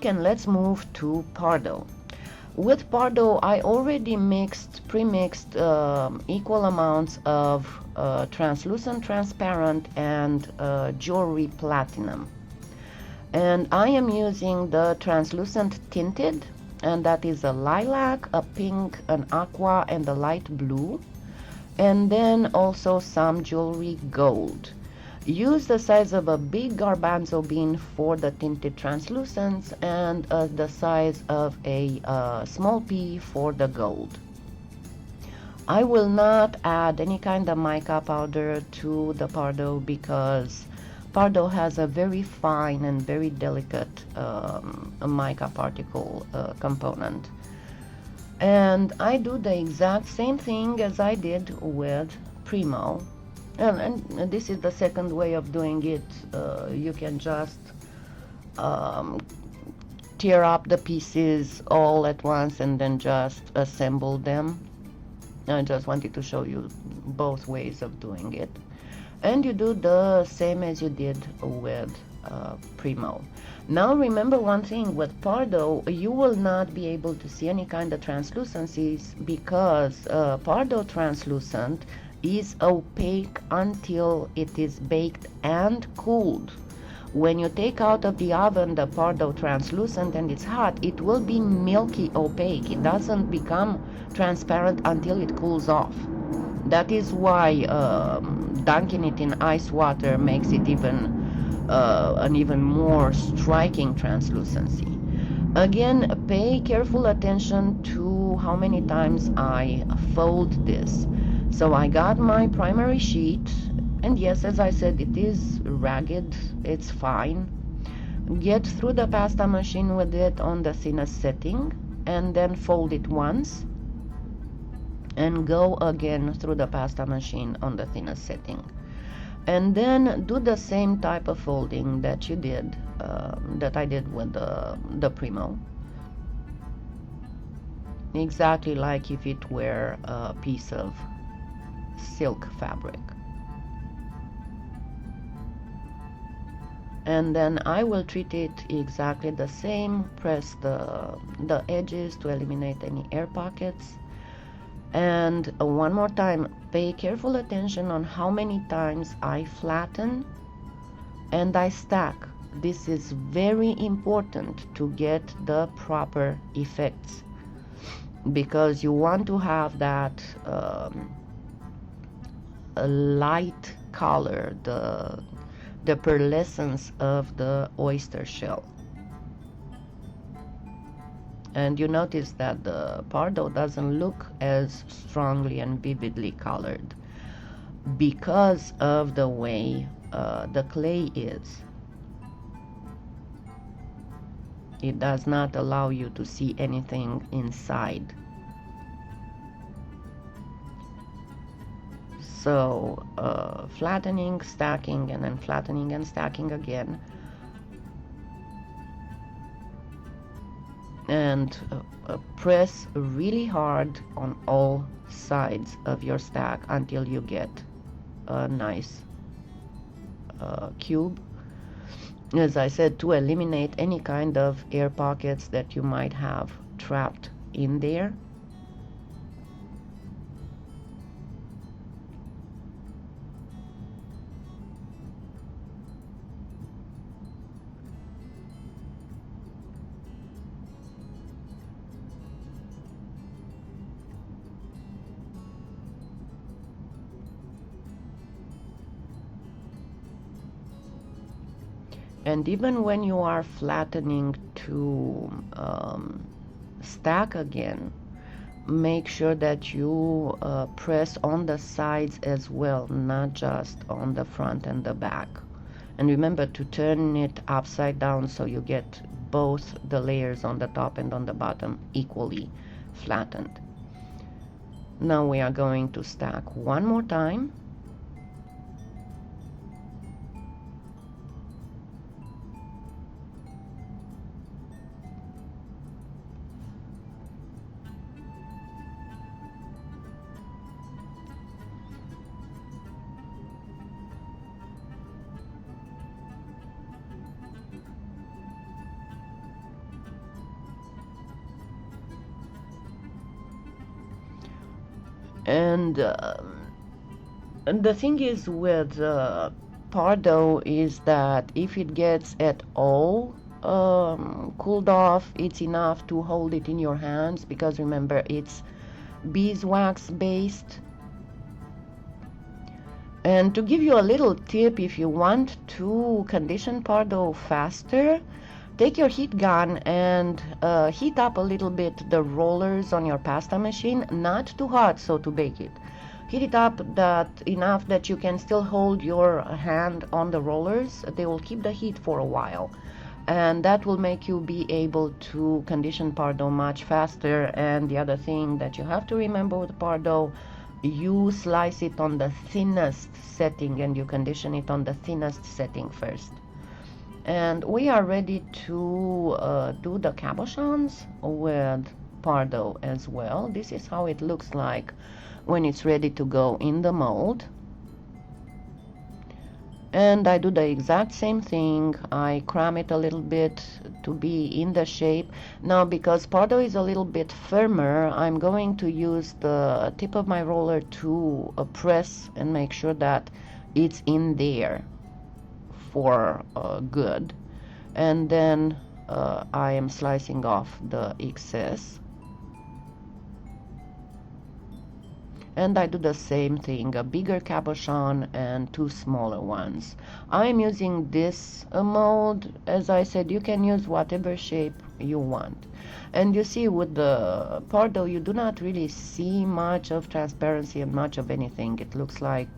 Okay, and let's move to Pardo. With Pardo, I already pre-mixed equal amounts of translucent, transparent, and jewelry platinum. And I am using the translucent tinted, and that is a lilac, a pink, an aqua, and a light blue. And then also some jewelry gold. Use the size of a big garbanzo bean for the tinted translucents and the size of a small pea for the gold. I will not add any kind of mica powder to the Pardo because Pardo has a very fine and very delicate mica particle component. And I do the exact same thing as I did with Primo. And this is the second way of doing it. You can just tear up the pieces all at once and then just assemble them. I just wanted to show you both ways of doing it. And you do the same as you did with Primo. Now remember one thing, with Pardo you will not be able to see any kind of translucencies because Pardo translucent is opaque until it is baked and cooled. When you take out of the oven the Pardo translucent and it's hot, it will be milky opaque. It doesn't become transparent until it cools off. That is why dunking it in ice water makes it an even more striking translucency. Again, pay careful attention to how many times I fold this. So I got my primary sheet, and yes, as I said, it is ragged, it's fine. Get through the pasta machine with it on the thinnest setting, and then fold it once, and go again through the pasta machine on the thinnest setting. And then do the same type of folding that you did, that I did with the Primo. Exactly like if it were a piece of silk fabric. And then I will treat it exactly the same. Press the edges to eliminate any air pockets. And one more time, pay careful attention on how many times I flatten and I stack. This is very important to get the proper effects because you want to have that a light color, the pearlescence of the oyster shell. And you notice that the Pardo doesn't look as strongly and vividly colored because of the way the clay is. It does not allow you to see anything inside. So flattening, stacking, and then flattening and stacking again. And press really hard on all sides of your stack until you get a nice cube. As I said, to eliminate any kind of air pockets that you might have trapped in there. And even when you are flattening to stack again, make sure that you press on the sides as well, not just on the front and the back. And remember to turn it upside down so you get both the layers on the top and on the bottom equally flattened. Now we are going to stack one more time. And the thing is with Pardo is that if it gets at all cooled off, it's enough to hold it in your hands, because remember, it's beeswax based. And to give you a little tip, if you want to condition Pardo faster, take your heat gun and heat up a little bit the rollers on your pasta machine, not too hot so to bake it. Heat it up enough that you can still hold your hand on the rollers. They will keep the heat for a while, and that will make you be able to condition Pardo much faster. And the other thing that you have to remember with Pardo, you slice it on the thinnest setting and you condition it on the thinnest setting first. And we are ready to do the cabochons with Pardo as well. This is how it looks like when it's ready to go in the mold. And I do the exact same thing. I cram it a little bit to be in the shape. Now, because Pardo is a little bit firmer, I'm going to use the tip of my roller to press and make sure that it's in there for good. And then I am slicing off the excess. And I do the same thing, a bigger cabochon and two smaller ones. I'm using this mold. As I said, you can use whatever shape you want. And you see with the Pardo, you do not really see much of transparency and much of anything. It looks like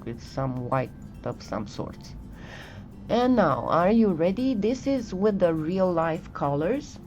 it's some white of some sort. And now, are you ready? This is with the real life colors.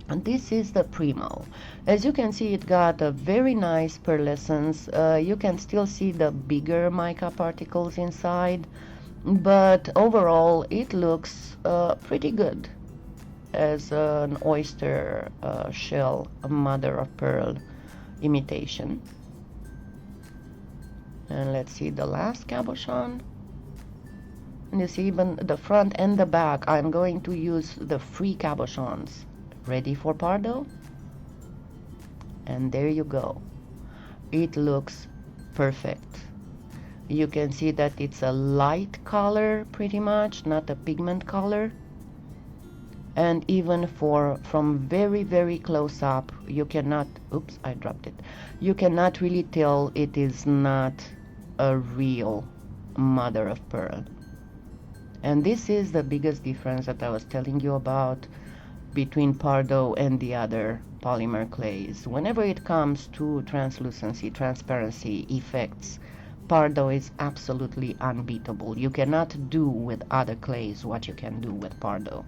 And this is the Primo. As you can see, it got a very nice pearlescence. You can still see the bigger mica particles inside, but overall it looks pretty good as an oyster shell, a mother of pearl imitation. And let's see the last cabochon. And you see even the front and the back. I'm going to use the free cabochons. Ready for Pardo? And there you go. It looks perfect. You can see that it's a light color pretty much, not a pigment color. And even from very, very close up, you cannot, oops, I dropped it. You cannot really tell it is not a real mother of pearl. And this is the biggest difference that I was telling you about between Pardo and the other polymer clays. Whenever it comes to translucency, transparency effects, Pardo is absolutely unbeatable. You cannot do with other clays what you can do with Pardo.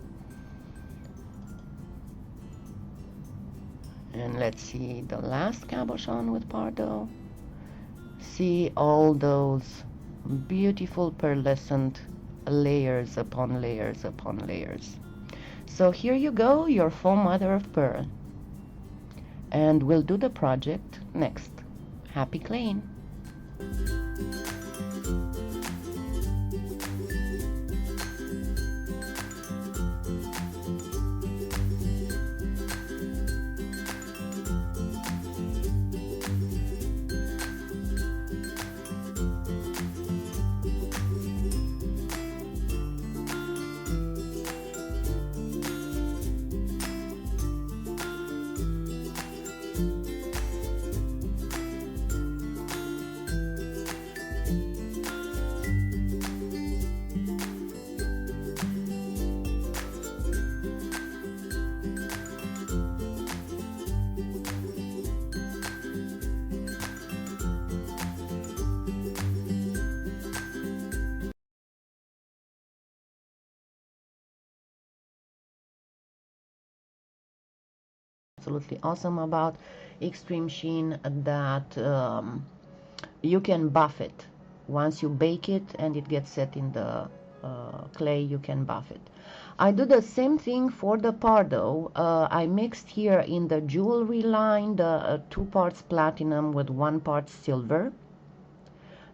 And let's see the last cabochon with Pardo. See all those beautiful pearlescent layers upon layers upon layers. So here you go, your faux mother of pearl. And we'll do the project next. Happy claying! Absolutely awesome about extreme sheen that you can buff it once you bake it and it gets set in the clay. You can buff it. I do the same thing for the Pardo. I mixed here in the jewelry line the 2 parts platinum with 1 part silver.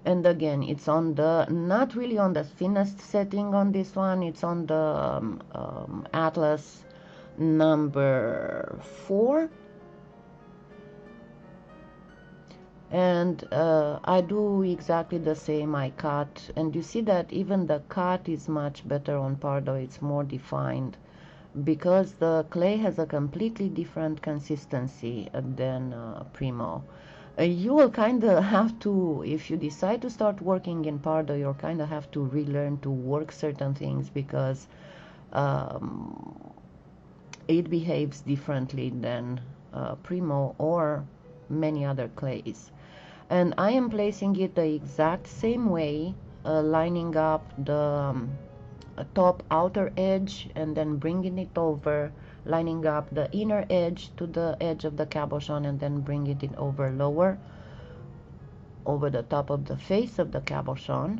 And again, it's on the, not really on the thinnest setting on this one, it's on the Atlas number 4. And I do exactly the same. I cut, and you see that even the cut is much better on Pardo. It's more defined because the clay has a completely different consistency than Primo. You will kind of have to, if you decide to start working in Pardo, you'll kind of have to relearn to work certain things because um, it behaves differently than Primo or many other clays. And I am placing it the exact same way, lining up the top outer edge and then bringing it over, lining up the inner edge to the edge of the cabochon and then bringing it over lower, over the top of the face of the cabochon.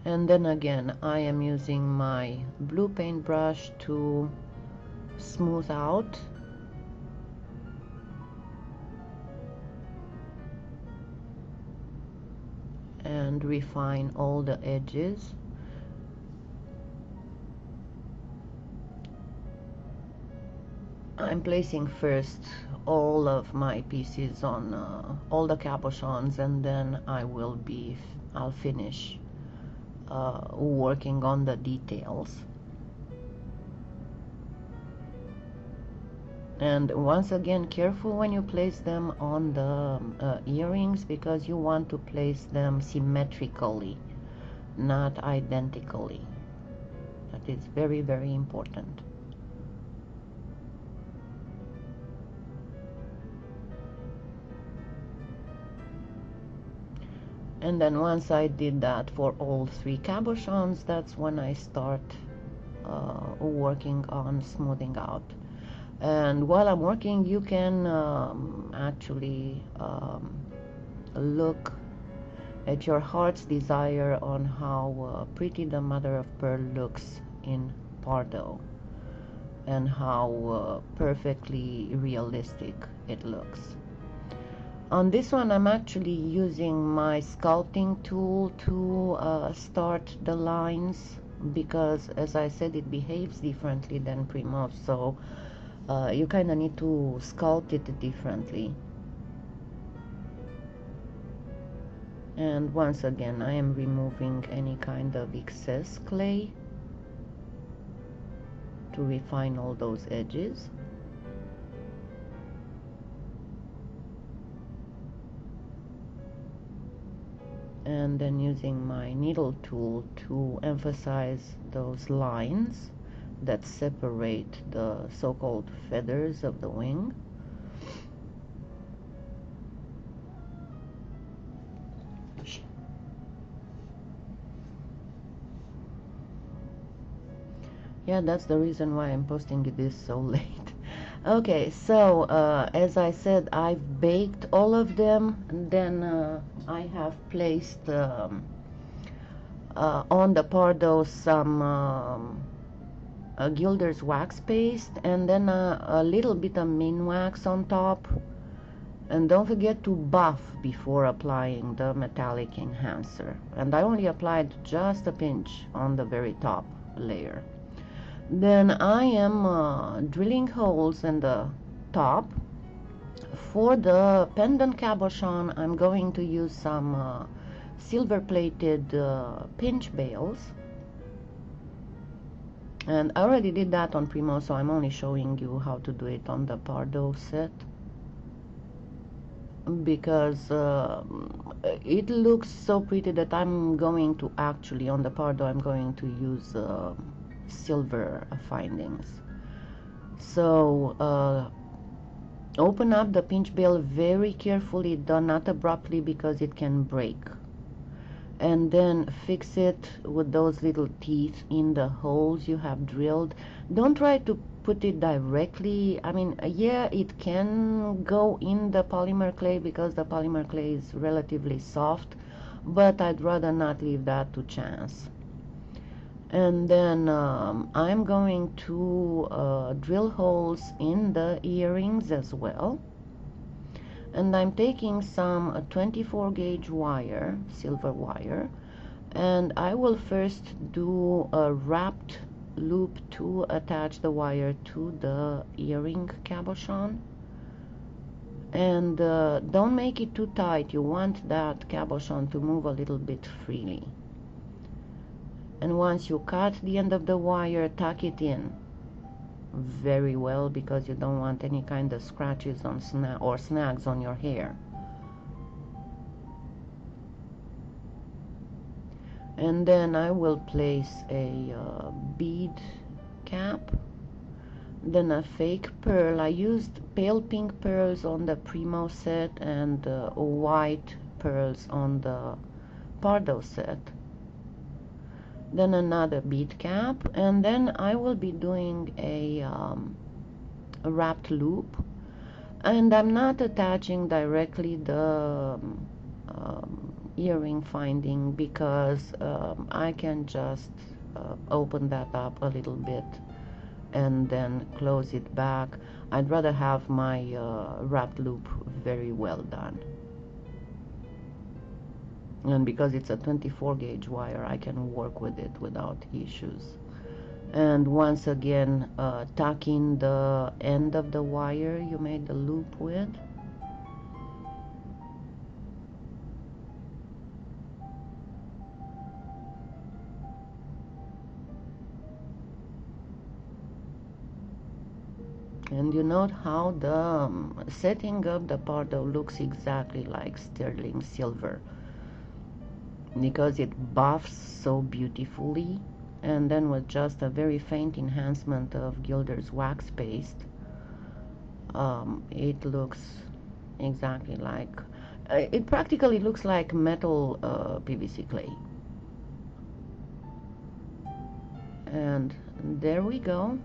And then again, I am using my blue paintbrush to smooth out and refine all the edges. I'm placing first all of my pieces on all the cabochons, and then I'll finish working on the details. And once again, careful when you place them on the earrings, because you want to place them symmetrically, not identically. That is very, very important. And then once I did that for all three cabochons, that's when I start working on smoothing out. And while I'm working, you can actually look at your heart's desire on how pretty the mother of pearl looks in Pardo, and how perfectly realistic it looks. On this one, I'm actually using my sculpting tool to start the lines, because as I said, it behaves differently than Primo, so you kind of need to sculpt it differently. And once again, I am removing any kind of excess clay to refine all those edges. And then using my needle tool to emphasize those lines that separate the so-called feathers of the wing. Yeah, that's the reason why I'm posting this so late. Okay, so as I said, I've baked all of them, and then I have placed on the Pardo some Gilder's wax paste, and then a little bit of min wax on top. And don't forget to buff before applying the metallic enhancer. And I only applied just a pinch on the very top layer. Then I am drilling holes in the top. For the pendant cabochon, I'm going to use some silver-plated pinch bails. And I already did that on Primo, so I'm only showing you how to do it on the Pardo set, because it looks so pretty that I'm going to actually, on the Pardo, I'm going to use silver findings. So open up the pinch bail very carefully, done not abruptly, because it can break. And then fix it with those little teeth in the holes you have drilled. Don't try to put it directly. I mean, yeah, it can go in the polymer clay because the polymer clay is relatively soft, but I'd rather not leave that to chance. And then I'm going to drill holes in the earrings as well. And I'm taking some 24 gauge wire, silver wire, and I will first do a wrapped loop to attach the wire to the earring cabochon. And don't make it too tight. You want that cabochon to move a little bit freely. And once you cut the end of the wire, tuck it in very well, because you don't want any kind of scratches on or snags on your hair. And then I will place a bead cap, then a fake pearl. I used pale pink pearls on the Primo set and white pearls on the Pardo set. Then another bead cap, and then I will be doing a wrapped loop, and I'm not attaching directly the earring finding, because I can just open that up a little bit and then close it back. I'd rather have my wrapped loop very well done. And because it's a 24 gauge wire, I can work with it without issues. And once again, tuck in the end of the wire you made the loop with. And you note how the setting of the Pardo looks exactly like sterling silver, because it buffs so beautifully, and then with just a very faint enhancement of Gilder's wax paste, it looks exactly like, it practically looks like metal PVC clay. And there we go.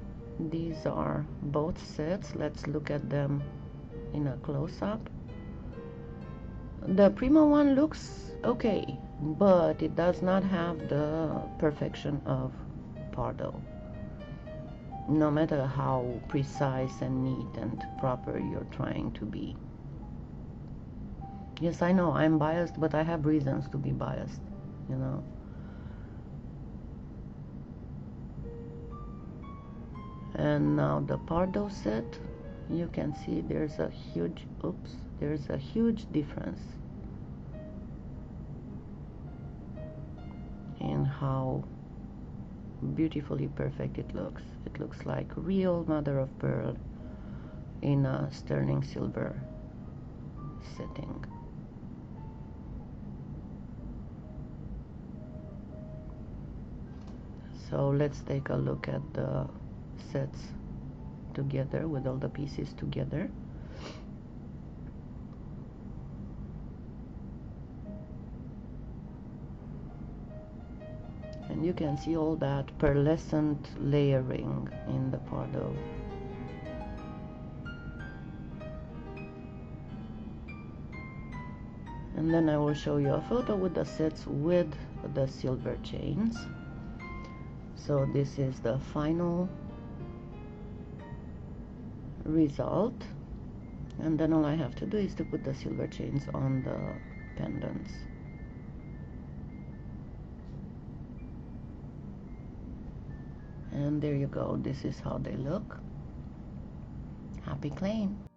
These are both sets. Let's look at them in a close-up. The Primo one looks okay, but it does not have the perfection of Pardo, no matter how precise and neat and proper you're trying to be. Yes, I know I'm biased, but I have reasons to be biased, you know. And now the Pardo set, you can see there's a huge, there's a huge difference in how beautifully perfect it looks. It looks like real mother of pearl in a sterling silver setting. So let's take a look at the sets together with all the pieces together. And you can see all that pearlescent layering in the Pardo. And then I will show you a photo with the sets with the silver chains. So this is the final result, and then all I have to do is to put the silver chains on the pendants. And there you go. This is how they look. Happy claying.